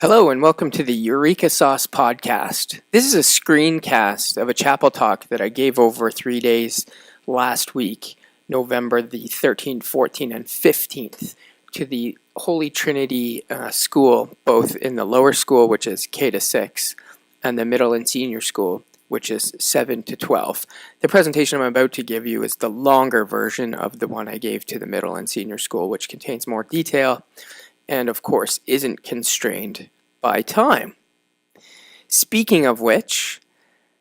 Hello and welcome to the Eureka Sauce podcast. This is a screencast of a chapel talk that I gave over 3 days last week, November the 13th, 14th, and 15th, to the Holy Trinity School, both in the lower school, which is K to 6, and the middle and senior school, which is 7 to 12. The presentation I'm about to give you is the longer version of the one I gave to the middle and senior school, which contains more detail and, of course, isn't constrained by time. Speaking of which,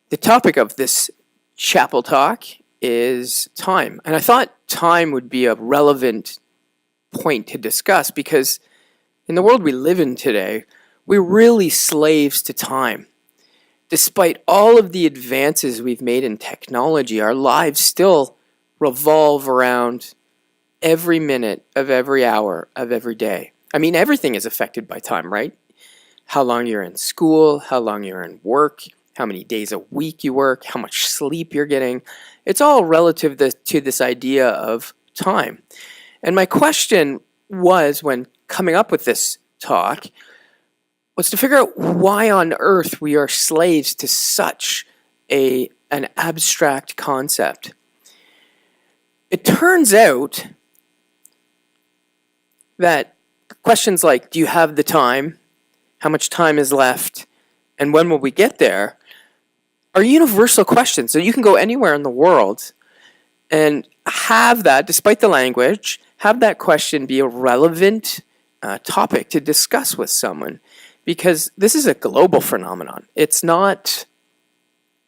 the topic of this chapel talk is time. And I thought time would be a relevant point to discuss because in the world we live in today, we're really slaves to time. Despite all of the advances we've made in technology, our lives still revolve around every minute of every hour of every day. I mean, everything is affected by time, right? How long you're in school, how long you're in work, how many days a week you work, how much sleep you're getting. It's all relative to this idea of time. And my question was, when coming up with this talk, was to figure out why on earth we are slaves to such an abstract concept. It turns out that questions like, do you have the time? How much time is left, and when will we get there, are universal questions. So you can go anywhere in the world and have that, despite the language, have that question be a relevant topic to discuss with someone, because this is a global phenomenon. It's not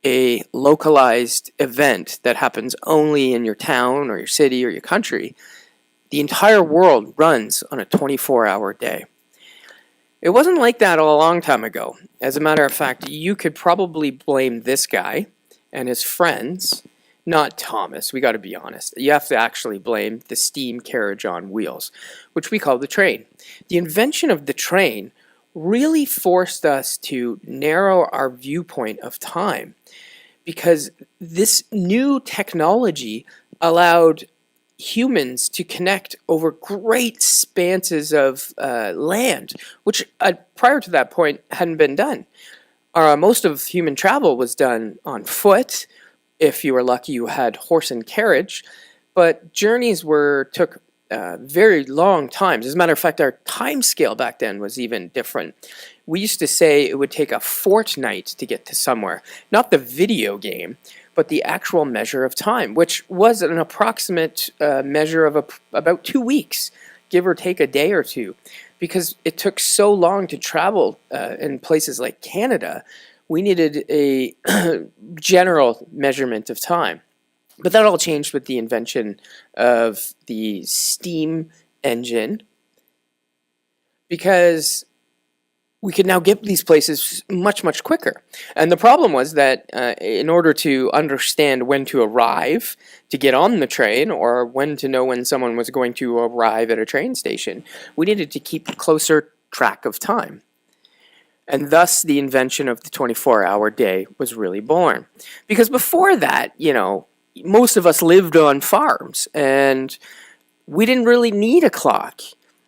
a localized event that happens only in your town or your city or your country. The entire world runs on a 24-hour day. It wasn't like that a long time ago. As a matter of fact, you could probably blame this guy and his friends, not Thomas, we got to be honest. You have to actually blame the steam carriage on wheels, which we call the train. The invention of the train really forced us to narrow our viewpoint of time, because this new technology allowed humans to connect over great spanses of land, which prior to that point hadn't been done. Most of human travel was done on foot. If you were lucky, you had horse and carriage, but journeys took very long times. As a matter of fact, our time scale back then was even different. We used to say it would take a fortnight to get to somewhere, not the video game, but the actual measure of time, which was an approximate measure of about 2 weeks, give or take a day or two. Because it took so long to travel in places like Canada, we needed a general measurement of time. But that all changed with the invention of the steam engine, because we could now get these places much, much quicker. And the problem was that in order to understand when to arrive to get on the train, or when to know when someone was going to arrive at a train station, we needed to keep closer track of time. And thus the invention of the 24-hour day was really born. Because before that, most of us lived on farms, and we didn't really need a clock.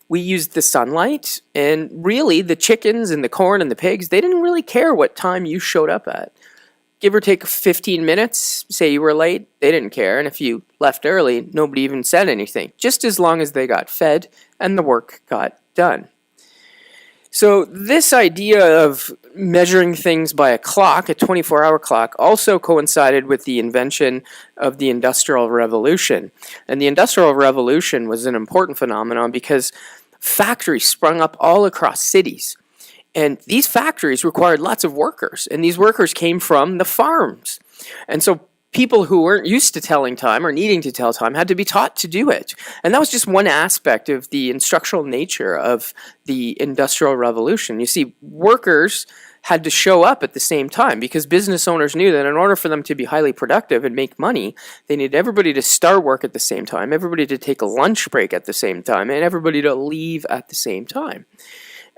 We used the sunlight, and really the chickens and the corn and the pigs, they didn't really care what time you showed up at. Give or take 15 minutes, say you were late, they didn't care. And if you left early, nobody even said anything, just as long as they got fed and the work got done. So this idea of measuring things by a clock, a 24-hour clock, also coincided with the invention of the Industrial Revolution. And the Industrial Revolution was an important phenomenon because factories sprung up all across cities. And these factories required lots of workers, and these workers came from the farms. And so people who weren't used to telling time or needing to tell time had to be taught to do it. And that was just one aspect of the instructional nature of the Industrial Revolution. You see, workers had to show up at the same time because business owners knew that in order for them to be highly productive and make money, they needed everybody to start work at the same time, everybody to take a lunch break at the same time, and everybody to leave at the same time.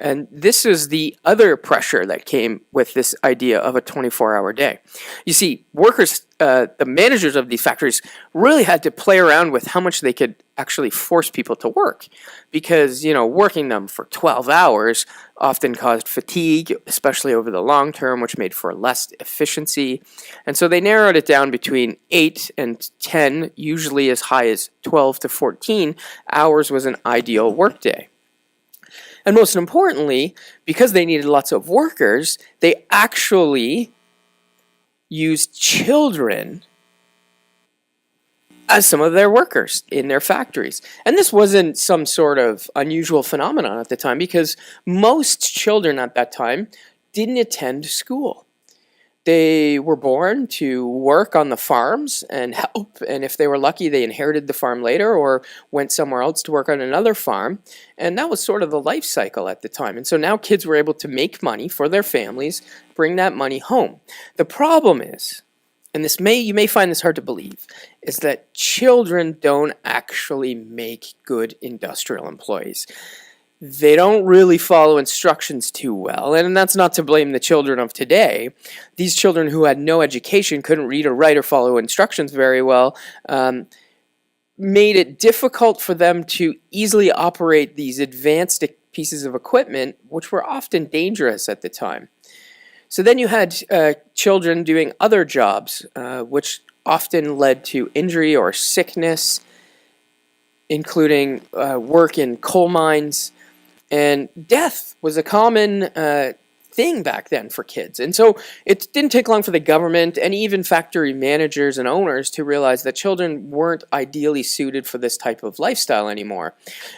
And this is the other pressure that came with this idea of a 24-hour day. You see, workers, the managers of these factories, really had to play around with how much they could actually force people to work, because working them for 12 hours often caused fatigue, especially over the long term, which made for less efficiency. And so they narrowed it down between 8 and 10, usually as high as 12 to 14 hours was an ideal workday. And most importantly, because they needed lots of workers, they actually used children as some of their workers in their factories. And this wasn't some sort of unusual phenomenon at the time, because most children at that time didn't attend school. They were born to work on the farms and help, and if they were lucky, they inherited the farm later or went somewhere else to work on another farm. And that was sort of the life cycle at the time. And so now kids were able to make money for their families, bring that money home. The problem is, and you may find this hard to believe, is that children don't actually make good industrial employees. They don't really follow instructions too well, and that's not to blame the children of today. These children who had no education, couldn't read or write or follow instructions very well, made it difficult for them to easily operate these advanced pieces of equipment, which were often dangerous at the time. So then you had children doing other jobs, which often led to injury or sickness, including work in coal mines. And death was a common thing back then for kids. And so it didn't take long for the government and even factory managers and owners to realize that children weren't ideally suited for this type of lifestyle anymore.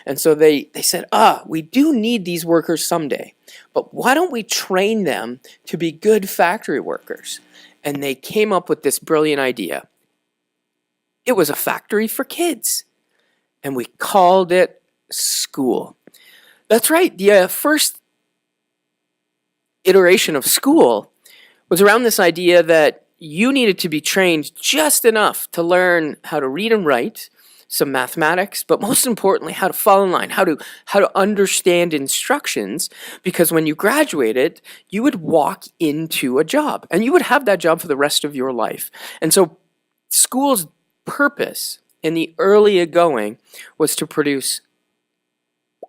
And so they said, we do need these workers someday, but why don't we train them to be good factory workers? And they came up with this brilliant idea. It was a factory for kids, and we called it school. That's right. The first iteration of school was around this idea that you needed to be trained just enough to learn how to read and write, some mathematics, but most importantly, how to fall in line, how to understand instructions, because when you graduated, you would walk into a job, and you would have that job for the rest of your life. And so school's purpose in the early going was to produce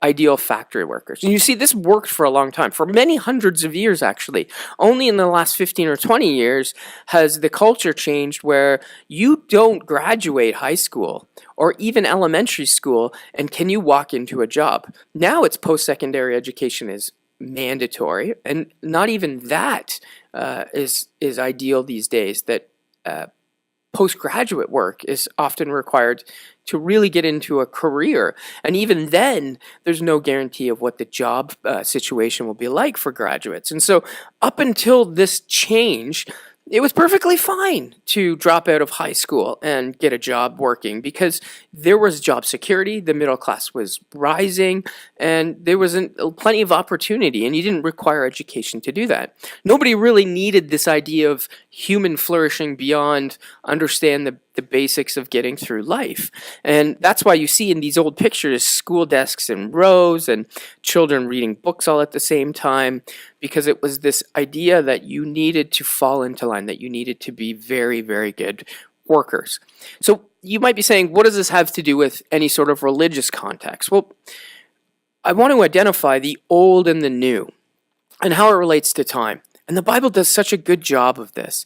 ideal factory workers. And you see, this worked for a long time, for many hundreds of years actually. Only in the last 15 or 20 years has the culture changed where you don't graduate high school or even elementary school and can you walk into a job. Now it's post-secondary education is mandatory, and not even that is ideal these days, that postgraduate work is often required to really get into a career. And even then, there's no guarantee of what the job situation will be like for graduates. And so up until this change, it was perfectly fine to drop out of high school and get a job working, because there was job security, the middle class was rising, and there was plenty of opportunity, and you didn't require education to do that. Nobody really needed this idea of human flourishing beyond understand the basics of getting through life. And that's why you see in these old pictures school desks in rows and children reading books all at the same time, because it was this idea that you needed to fall into line, that you needed to be very, very good workers. So you might be saying, what does this have to do with any sort of religious context? Well, I want to identify the old and the new and how it relates to time. And the Bible does such a good job of this.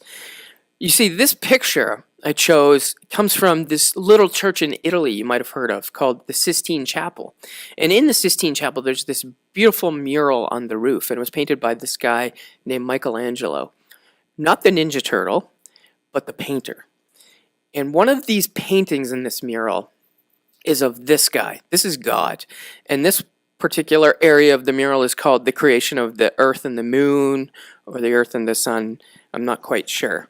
You see, this picture I chose comes from this little church in Italy you might have heard of called the Sistine Chapel. And in the Sistine Chapel, there's this beautiful mural on the roof, and it was painted by this guy named Michelangelo. Not the Ninja Turtle, but the painter. And one of these paintings in this mural is of this guy. This is God. And this particular area of the mural is called the creation of the earth and the moon, or the earth and the sun. I'm not quite sure.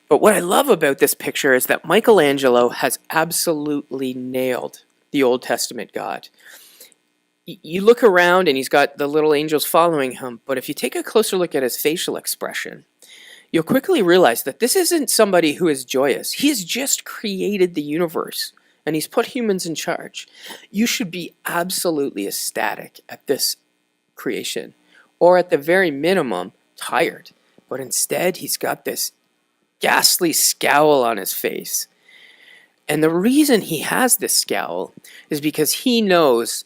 But what I love about this picture is that Michelangelo has absolutely nailed the Old Testament God. You look around and he's got the little angels following him, but if you take a closer look at his facial expression, you'll quickly realize that this isn't somebody who is joyous. He has just created the universe, and he's put humans in charge. You should be absolutely ecstatic at this creation, or at the very minimum, tired. But instead, he's got this ghastly scowl on his face. And the reason he has this scowl is because he knows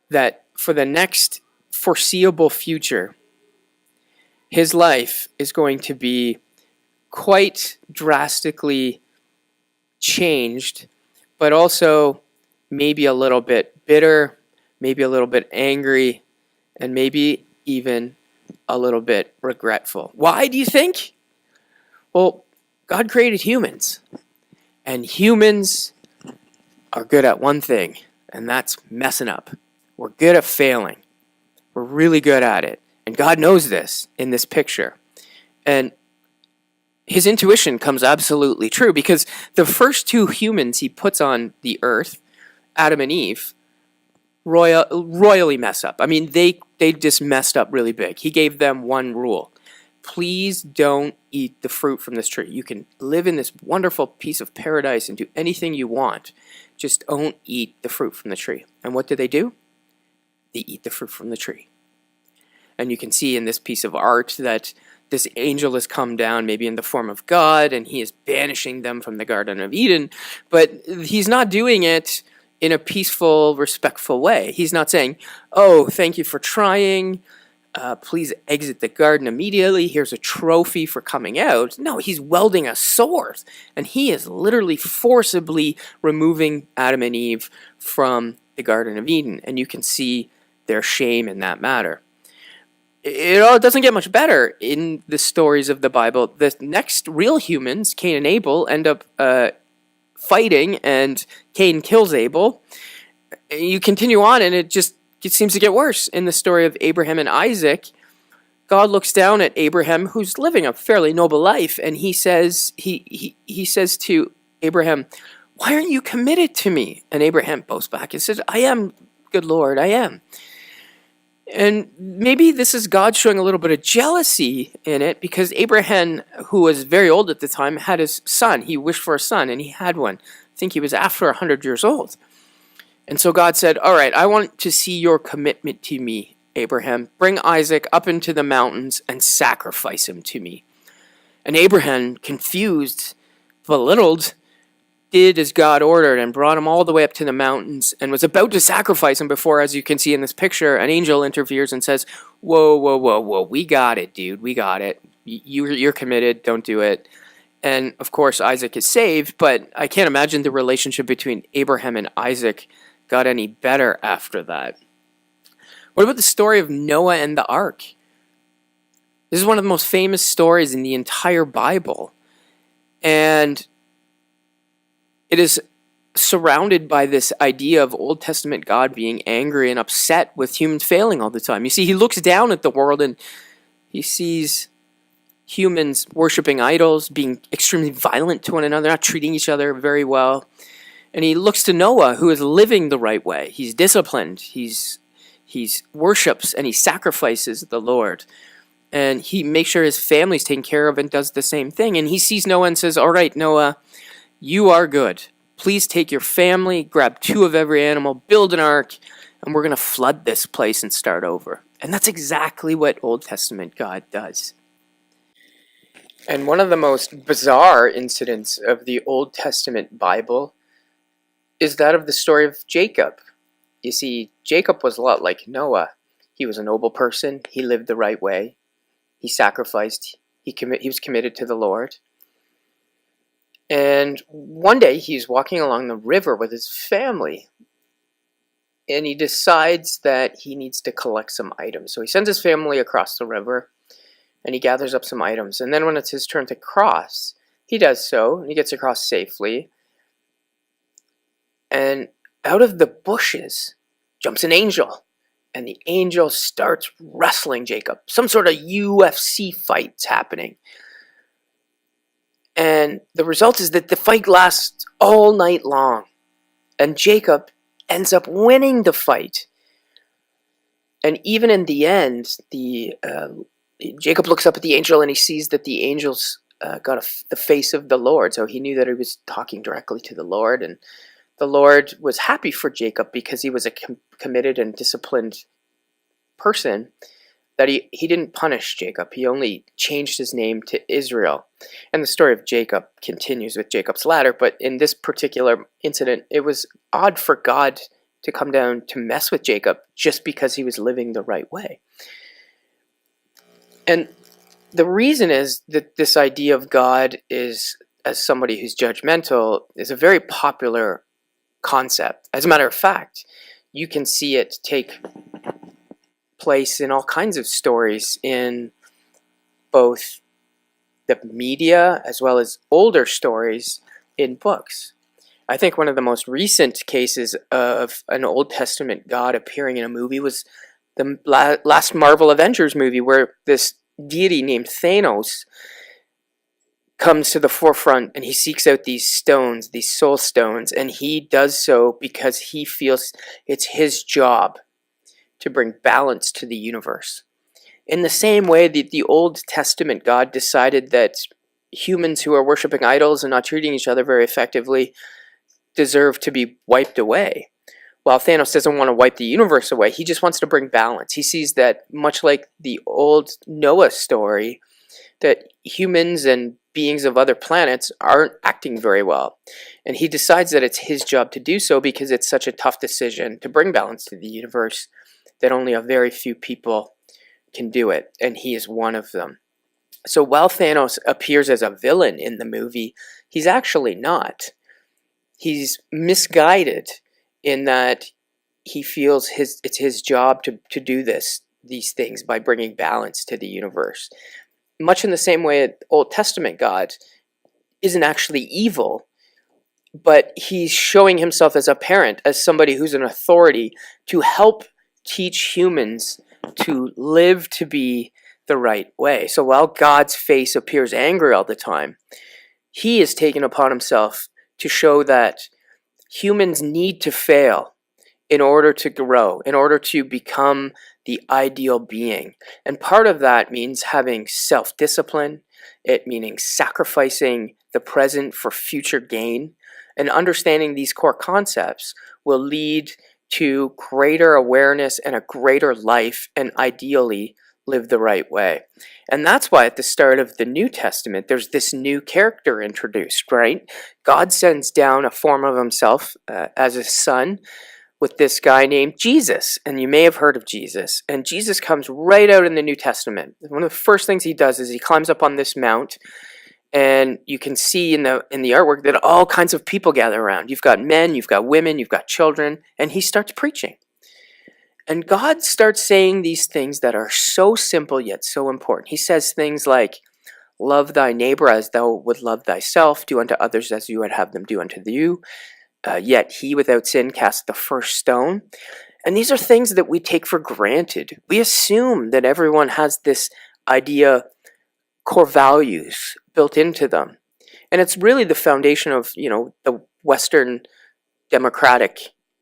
that for the next foreseeable future, his life is going to be quite drastically changed, but also maybe a little bit bitter, maybe a little bit angry, and maybe even a little bit regretful. Why do you think? Well, God created humans, and humans are good at one thing, and that's messing up. We're good at failing. We're really good at it. And God knows this in this picture. And his intuition comes absolutely true, because the first two humans he puts on the earth, Adam and Eve, royally mess up. I mean, they just messed up really big. He gave them one rule. Please don't eat the fruit from this tree. You can live in this wonderful piece of paradise and do anything you want. Just don't eat the fruit from the tree. And what do? They eat the fruit from the tree. And you can see in this piece of art that this angel has come down, maybe in the form of God, and he is banishing them from the Garden of Eden. But he's not doing it in a peaceful, respectful way. He's not saying, oh, thank you for trying. Please exit the garden immediately. Here's a trophy for coming out. No, he's wielding a sword. And he is literally forcibly removing Adam and Eve from the Garden of Eden. And you can see their shame in that matter. It doesn't get much better in the stories of the Bible. The next real humans, Cain and Abel, end up fighting, and Cain kills Abel. You continue on, and it seems to get worse. In the story of Abraham and Isaac, God looks down at Abraham, who's living a fairly noble life, and he says to Abraham, "Why aren't you committed to me?" And Abraham boasts back and says, "I am, good Lord, I am." And maybe this is God showing a little bit of jealousy in it, because Abraham, who was very old at the time, had his son. He wished for a son, and he had one. I think he was after 100 years old. And so God said, all right, I want to see your commitment to me, Abraham. Bring Isaac up into the mountains and sacrifice him to me. And Abraham, confused, belittled, did as God ordered and brought him all the way up to the mountains and was about to sacrifice him before, as you can see in this picture, an angel interferes and says, whoa, we got it, dude, we got it. You're committed, don't do it. And of course, Isaac is saved, but I can't imagine the relationship between Abraham and Isaac got any better after that. What about the story of Noah and the ark? This is one of the most famous stories in the entire Bible. And it is surrounded by this idea of Old Testament God being angry and upset with humans failing all the time. You see, he looks down at the world and he sees humans worshiping idols, being extremely violent to one another, not treating each other very well. And he looks to Noah, who is living the right way. He's disciplined. He worships and he sacrifices the Lord. And he makes sure his family's taken care of and does the same thing. And he sees Noah and says, all right, Noah, you are good. Please take your family, grab 2 of every animal, build an ark, and we're going to flood this place and start over. And that's exactly what Old Testament God does. And one of the most bizarre incidents of the Old Testament Bible is that of the story of Jacob. You see, Jacob was a lot like Noah. He was a noble person. He lived the right way. He sacrificed. He was committed to the Lord. And one day he's walking along the river with his family, and he decides that he needs to collect some items. So he sends his family across the river, and he gathers up some items. And then when it's his turn to cross, he does so, and he gets across safely. And out of the bushes jumps an angel, and the angel starts wrestling Jacob. Some sort of UFC fight's happening. And the result is that the fight lasts all night long. And Jacob ends up winning the fight. And even in the end, Jacob looks up at the angel and he sees that the angel's got the face of the Lord. So he knew that he was talking directly to the Lord. And the Lord was happy for Jacob because he was a committed and disciplined person that he didn't punish Jacob. He only changed his name to Israel. And the story of Jacob continues with Jacob's ladder, but in this particular incident, it was odd for God to come down to mess with Jacob just because he was living the right way. And the reason is that this idea of God is as somebody who's judgmental is a very popular concept. As a matter of fact, you can see it take place in all kinds of stories in both the media as well as older stories in books. I think one of the most recent cases of an Old Testament God appearing in a movie was the last Marvel Avengers movie, where this deity named Thanos comes to the forefront and he seeks out these stones, these soul stones, and he does so because he feels it's his job to bring balance to the universe. In the same way that the Old Testament God decided that humans who are worshiping idols and not treating each other very effectively deserve to be wiped away. While Thanos doesn't want to wipe the universe away, he just wants to bring balance. He sees that, much like the old Noah story, that humans and beings of other planets aren't acting very well. And he decides that it's his job to do so because it's such a tough decision to bring balance to the universe that only a very few people can do it, and he is one of them. So while Thanos appears as a villain in the movie, he's actually not. He's misguided in that he feels it's his job to do these things by bringing balance to the universe. Much in the same way, Old Testament God isn't actually evil, but he's showing himself as a parent, as somebody who's an authority to help teach humans to live to be the right way. So while God's face appears angry all the time, he is taken upon himself to show that humans need to fail in order to grow, in order to become the ideal being. And part of that means having self-discipline, it meaning sacrificing the present for future gain, and understanding these core concepts will lead to greater awareness and a greater life, and ideally live the right way. And that's why at the start of the New Testament, there's this new character introduced, right? God sends down a form of himself as a son with this guy named Jesus. And you may have heard of Jesus. And Jesus comes right out in the New Testament. One of the first things he does is he climbs up on this mount, and you can see in the artwork that all kinds of people gather around. You've got men, you've got women, you've got children, and he starts preaching. And God starts saying these things that are so simple yet so important. He says things like, love thy neighbor as thou would love thyself, do unto others as you would have them do unto you. Yet he without sin cast the first stone. And these are things that we take for granted. We assume that everyone has this idea, core values built into them. And it's really the foundation of, the Western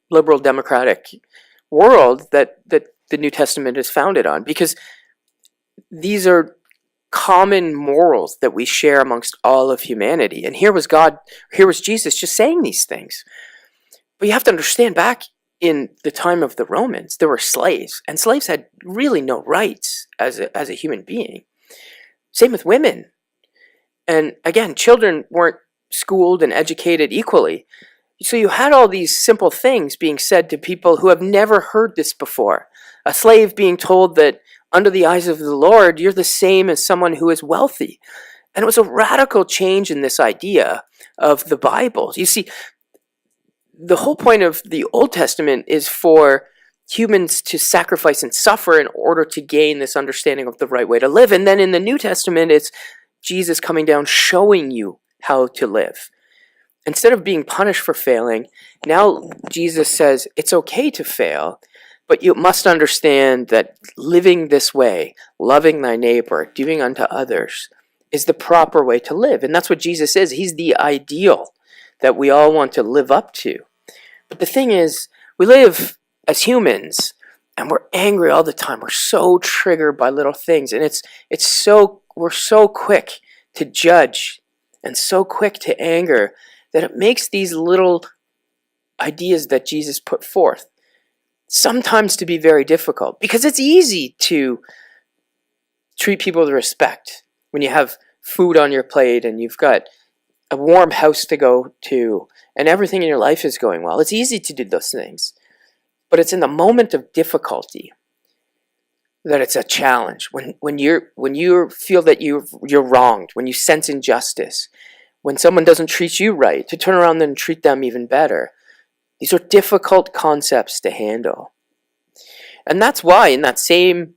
liberal democratic world that the New Testament is founded on, because these are common morals that we share amongst all of humanity. And here was Jesus just saying these things. But you have to understand, back in the time of the Romans, there were slaves, and slaves had really no rights as a human being. Same with women. And again, children weren't schooled and educated equally. So you had all these simple things being said to people who have never heard this before. A slave being told that under the eyes of the Lord, you're the same as someone who is wealthy. And it was a radical change in this idea of the Bible. You see, the whole point of the Old Testament is for humans to sacrifice and suffer in order to gain this understanding of the right way to live. And then in the New Testament, it's Jesus coming down showing you how to live. Instead of being punished for failing, now Jesus says it's okay to fail, but you must understand that living this way, loving thy neighbor, doing unto others, is the proper way to live. And that's what Jesus is. He's the ideal that we all want to live up to. But the thing is, we live as humans, and we're angry all the time. We're so triggered by little things, and we're so quick to judge and so quick to anger that it makes these little ideas that Jesus put forth sometimes to be very difficult, because it's easy to treat people with respect when you have food on your plate and you've got a warm house to go to and everything in your life is going well. It's easy to do those things, but it's in the moment of difficulty that it's a challenge. When you feel that you're wronged, when you sense injustice, when someone doesn't treat you right, to turn around and treat them even better. These are difficult concepts to handle. And that's why in that same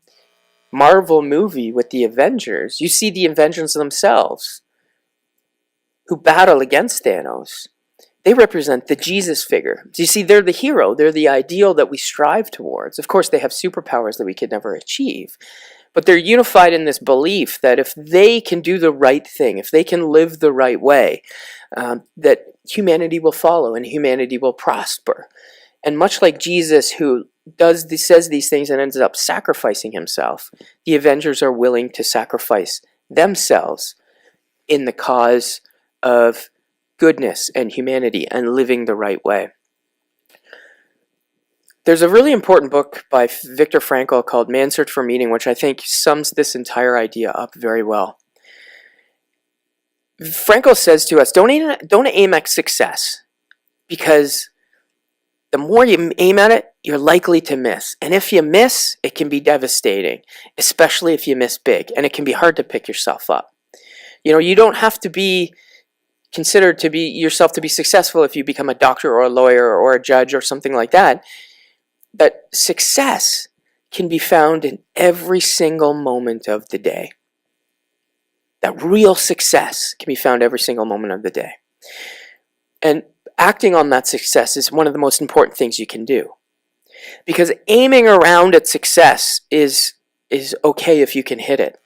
Marvel movie with the Avengers, you see the Avengers themselves who battle against Thanos. They represent the Jesus figure. You see, they're the hero. They're the ideal that we strive towards. Of course, they have superpowers that we could never achieve. But they're unified in this belief that if they can do the right thing, if they can live the right way, that humanity will follow and humanity will prosper. And much like Jesus, who says these things and ends up sacrificing himself, the Avengers are willing to sacrifice themselves in the cause of goodness and humanity and living the right way. There's a really important book by Viktor Frankl called Man's Search for Meaning, which I think sums this entire idea up very well. Frankl says to us, don't aim at success, because the more you aim at it, you're likely to miss. And if you miss, it can be devastating, especially if you miss big, and it can be hard to pick yourself up. You don't have to be considered to be yourself to be successful if you become a doctor or a lawyer or a judge or something like that. But success can be found in every single moment of the day. That real success can be found every single moment of the day. And acting on that success is one of the most important things you can do. Because aiming around at success is okay if you can hit it.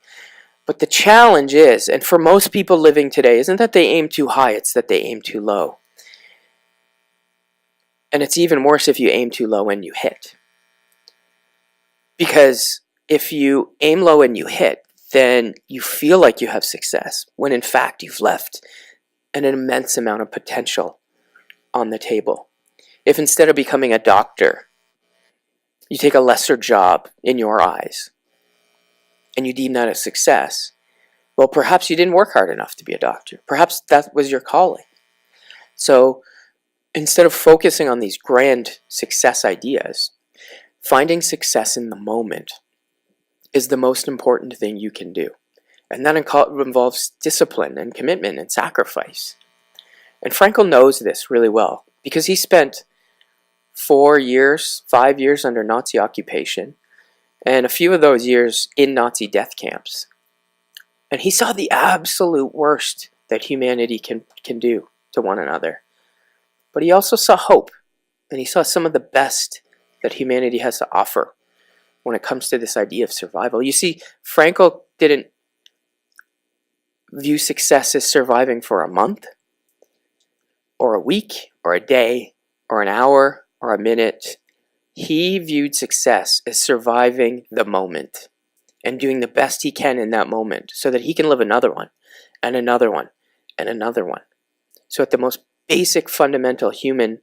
But the challenge is, and for most people living today, isn't that they aim too high, it's that they aim too low. And it's even worse if you aim too low and you hit. Because if you aim low and you hit, then you feel like you have success, when in fact you've left an immense amount of potential on the table. If instead of becoming a doctor, you take a lesser job in your eyes, and you deem that a success, well, perhaps you didn't work hard enough to be a doctor. Perhaps that was your calling. So instead of focusing on these grand success ideas, finding success in the moment is the most important thing you can do. And that involves discipline and commitment and sacrifice. And Frankl knows this really well, because he spent 5 years under Nazi occupation, and a few of those years in Nazi death camps. And he saw the absolute worst that humanity can do to one another. But he also saw hope, and he saw some of the best that humanity has to offer when it comes to this idea of survival. You see, Frankl didn't view success as surviving for a month, or a week, or a day, or an hour, or a minute. He viewed success as surviving the moment and doing the best he can in that moment so that he can live another one, and another one, and another one. So at the most basic fundamental human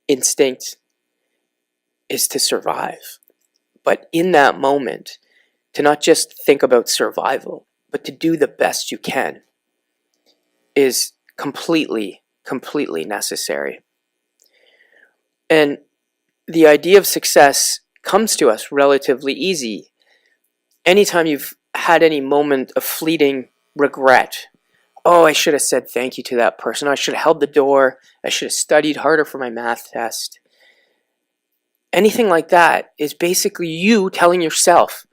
instinct is to survive. But in that moment, to not just think about survival, but to do the best you can is completely necessary. And the idea of success comes to us relatively easy. Anytime you've had any moment of fleeting regret, oh, I should have said thank you to that person. I should have held the door. I should have studied harder for my math test. Anything like that is basically you telling yourself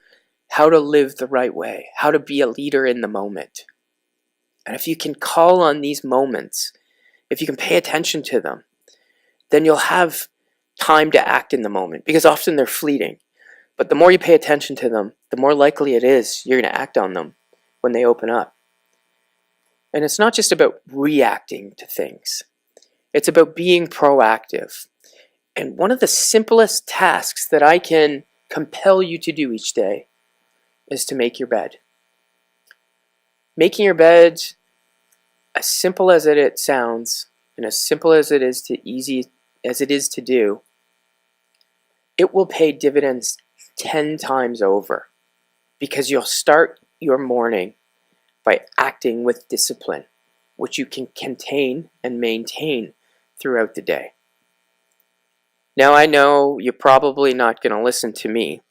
how to live the right way, how to be a leader in the moment. And if you can call on these moments, if you can pay attention to them, then you'll have time to act in the moment, because often they're fleeting. But the more you pay attention to them, the more likely it is you're going to act on them when they open up. And it's not just about reacting to things. It's about being proactive. And one of the simplest tasks that I can compel you to do each day is to make your bed. Making your bed, as simple as it sounds, and as simple as it is to do, it will pay dividends 10 times over, because you'll start your morning by acting with discipline, which you can contain and maintain throughout the day. Now, I know you're probably not going to listen to me,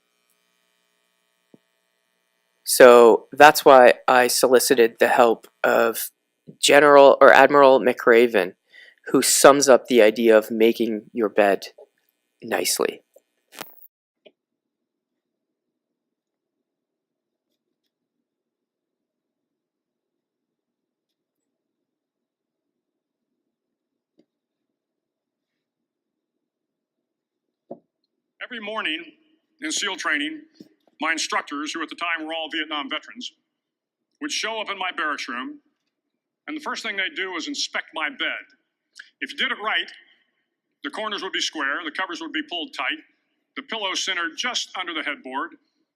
so that's why I solicited the help of General or Admiral McRaven, who sums up the idea of making your bed nicely. Every morning in SEAL training, my instructors, who at the time were all Vietnam veterans, would show up in my barracks room, and the first thing they'd do was inspect my bed. If you did it right, the corners would be square, the covers would be pulled tight, the pillow centered just under the headboard,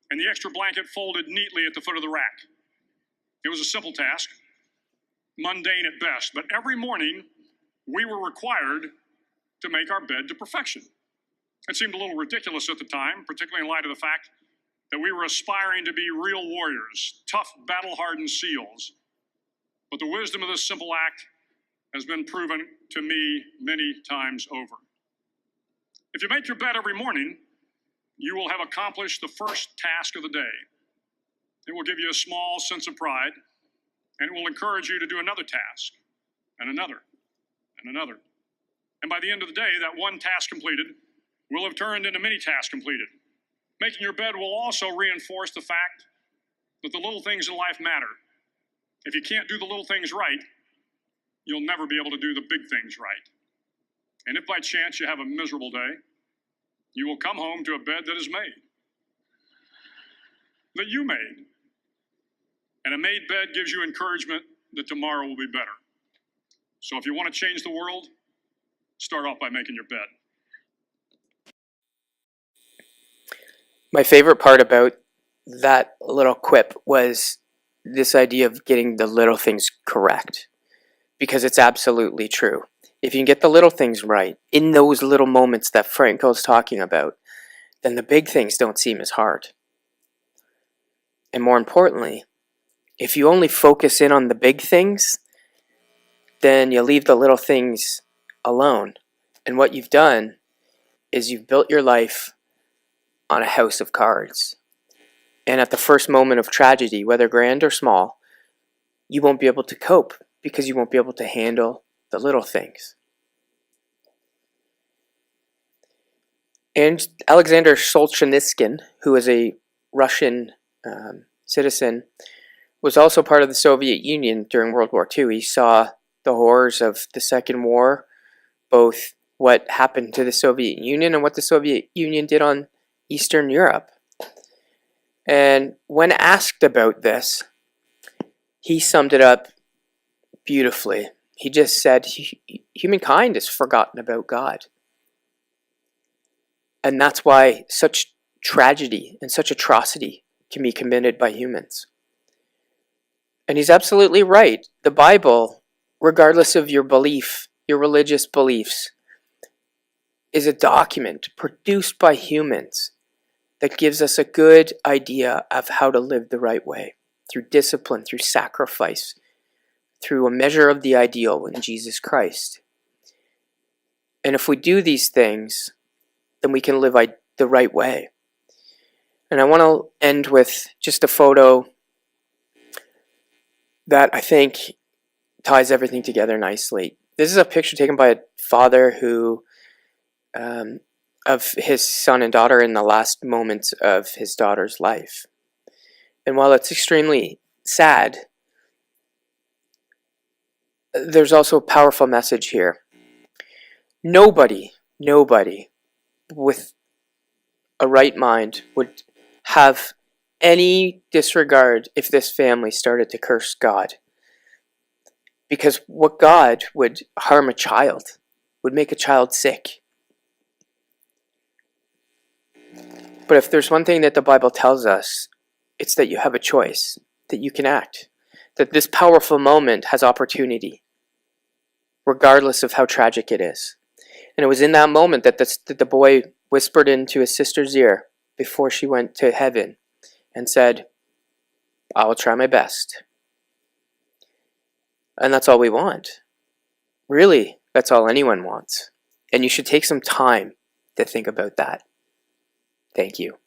and the extra blanket folded neatly at the foot of the rack. It was a simple task, mundane at best, but every morning we were required to make our bed to perfection. It seemed a little ridiculous at the time, particularly in light of the fact that we were aspiring to be real warriors, tough, battle-hardened SEALs. But the wisdom of this simple act has been proven to me many times over. If you make your bed every morning, you will have accomplished the first task of the day. It will give you a small sense of pride, and it will encourage you to do another task, and another, and another. And by the end of the day, that one task completed will have turned into many tasks completed. Making your bed will also reinforce the fact that the little things in life matter. If you can't do the little things right, you'll never be able to do the big things right. And if by chance you have a miserable day, you will come home to a bed that is made, that you made. And a made bed gives you encouragement that tomorrow will be better. So if you want to change the world, start off by making your bed. My favorite part about that little quip was this idea of getting the little things correct, because it's absolutely true. If you can get the little things right in those little moments that Frankel's talking about, then the big things don't seem as hard. And more importantly, if you only focus in on the big things, then you leave the little things alone. And what you've done is you've built your life on a house of cards. And at the first moment of tragedy, whether grand or small, you won't be able to cope because you won't be able to handle the little things. And Alexander Solzhenitsyn, who was a Russian citizen, was also part of the Soviet Union during World War II. He saw the horrors of the Second War, both what happened to the Soviet Union and what the Soviet Union did on Eastern Europe. And when asked about this, he summed it up beautifully. He just said, humankind has forgotten about God. And that's why such tragedy and such atrocity can be committed by humans. And he's absolutely right. The Bible, regardless of your belief, your religious beliefs, is a document produced by humans that gives us a good idea of how to live the right way, through discipline, through sacrifice, through a measure of the ideal in Jesus Christ. And if we do these things, then we can live the right way. And I want to end with just a photo that I think ties everything together nicely. This is a picture taken by a father who of his son and daughter in the last moments of his daughter's life. And while it's extremely sad, there's also a powerful message here. Nobody with a right mind would have any disregard if this family started to curse God. Because what God would harm a child, would make a child sick. But if there's one thing that the Bible tells us, it's that you have a choice, that you can act, that this powerful moment has opportunity, regardless of how tragic it is. And it was in that moment that the boy whispered into his sister's ear before she went to heaven and said, I will try my best. And that's all we want. Really, that's all anyone wants. And you should take some time to think about that. Thank you.